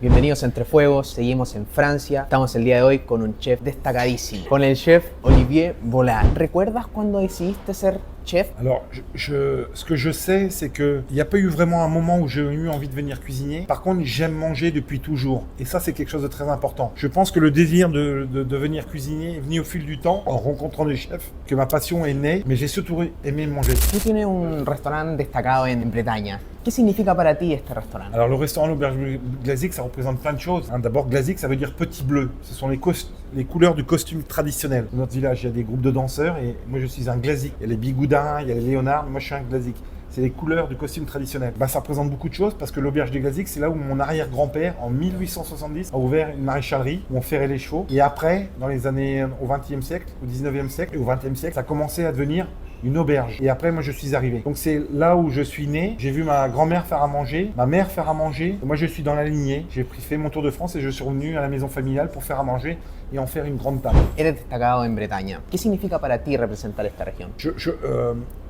Bienvenidos a Entre Fuegos, seguimos en Francia. Estamos el día de hoy con un chef destacadísimo, con el chef Olivier Vollard. ¿Recuerdas cuando decidiste ser chef? Alors, ce que je sais, c'est qu'il n'y a pas eu vraiment un moment où j'ai eu envie de venir cuisiner. Par contre, j'aime manger depuis toujours. Et ça, c'est quelque chose de très important. Je pense que le désir de devenir cuisinier est venu au fil du temps, en rencontrant des chefs, que ma passion est née. Mais j'ai surtout aimé manger. Tú tienes un restaurante destacado en Bretaña. ¿Qué significa para ti este restaurante? Alors, le restaurant L'Auberge Glazik, ça représente plein de choses. D'abord, Glazik, ça veut dire petit bleu. Ce sont les couleurs du costume traditionnel. Dans notre village, il y a des groupes de danseurs et moi, je suis un Glazik. Il y a les Bigoudins, il y a les Léonards, moi, je suis un Glazik. C'est les couleurs du costume traditionnel. Ça représente beaucoup de choses parce que l'Auberge des Glazik, c'est là où mon arrière-grand-père, en 1870, a ouvert une maréchalerie où on ferrait les chevaux. Et après, dans les années au XXe siècle, au XIXe siècle et au XXe siècle, ça a commencé à devenir une auberge. Et après, moi, je suis arrivé. Donc, c'est là où je suis né. J'ai vu ma grand-mère faire à manger, ma mère faire à manger. Et moi, je suis dans la lignée. J'ai fait mon tour de France et je suis revenu à la maison familiale pour faire à manger et en faire une grande table. Eres destacado en Bretaña. ¿Qué significa para ti representar esta región?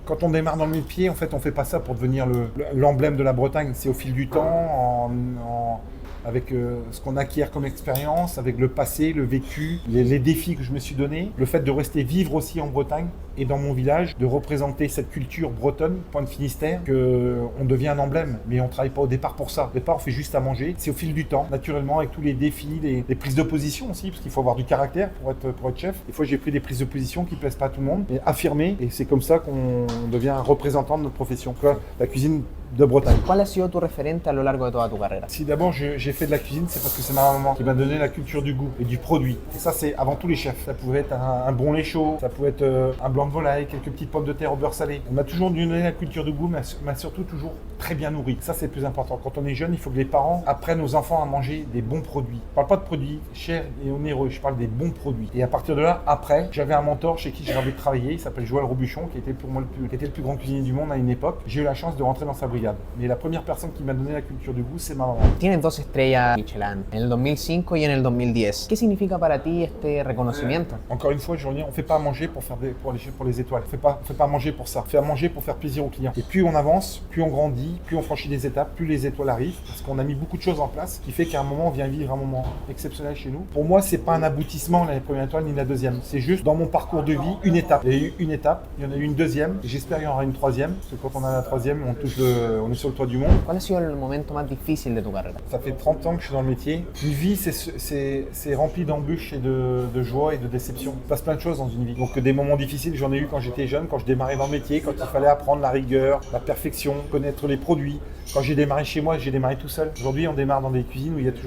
Quand on démarre dans le métier, en fait, on fait pas ça pour devenir l'emblème de la Bretagne. C'est au fil du temps, avec ce qu'on acquiert comme expérience, avec le passé, le vécu, les défis que je me suis donnés, le fait de rester vivre aussi en Bretagne et dans mon village, de représenter cette culture bretonne, Pointe Finistère, qu'on devient un emblème, mais on ne travaille pas au départ pour ça. Au départ, on fait juste à manger. C'est au fil du temps, naturellement, avec tous les défis, les prises de position aussi, parce qu'il faut avoir du caractère pour être chef. Des fois, j'ai pris des prises de position qui ne plaisent pas à tout le monde, mais affirmées, et c'est comme ça qu'on devient un représentant de notre profession. La cuisine de Bretagne. ¿Cuál ha sido tu referente a lo largo de toda tu carrera? Si d'abord j'ai fait de la cuisine, c'est parce que c'est ma maman qui m'a donné la culture du goût et du produit. Et ça, c'est avant tout les chefs. Ça pouvait être un bon lait chaud, ça pouvait être un blanc de volaille, quelques peties pommes de terre au beurre salé. On m'a toujours donné la culture du goût, mais m'a surtout toujours très bien nourri. Ça, c'est le plus important. Quand on est jeune, il faut que les parents apprennent aux enfants à manger des bons produits. Je parle pas de produits chers et onéreux, je parle des bons produits. Et à partir de là, après, j'avais un mentor chez qui j'ai envie de travailler. Il s'appelle Joël Robuchon, qui était pour moi le plus grand cuisinier du monde à une époque. J'ai eu la chance de rentrer dans sa brigade. Mais la première personne qui m'a donné la culture du goût, c'est ma maman. Tienes 2 estrellas Michelin, en el 2005 y en el 2010. ¿Qué significa para ti este reconocimiento? Encore une fois, je reviens, on ne fait pas à manger pour les étoiles. On fait pas à manger pour ça. On fait à manger pour faire plaisir aux clients. Et plus on avance, plus on grandit, plus on franchit des étapes, plus les étoiles arrivent. Parce qu'on a mis beaucoup de choses en place qui fait qu'à un moment, on vient vivre un moment exceptionnel chez nous. Pour moi, c'est pas un aboutissement, la première étoile ni la deuxième. C'est juste dans mon parcours de vie, une étape. Il y a eu une étape, il y en a eu une deuxième. Et j'espère qu'il y en aura une troisième. Parce que quand on a la troisième, on est sur le toit du monde. ¿Cuál ha sido el momento más difícil de tu carrera? Ça fait 30 ans que je suis dans le métier. Une vie, c'est rempli d'embûches et de joie et de déceptions. Il passe plein de choses dans une vie. Donc des moments difficiles, j'en ai eu quand j'étais jeune, quand je démarrais dans le métier, quand il fallait apprendre la rigueur, la perfection, connaître les produits. Quand j'ai démarré chez moi, j'ai démarré tout seul. Aujourd'hui, on démarre dans des cuisines où il y a toujours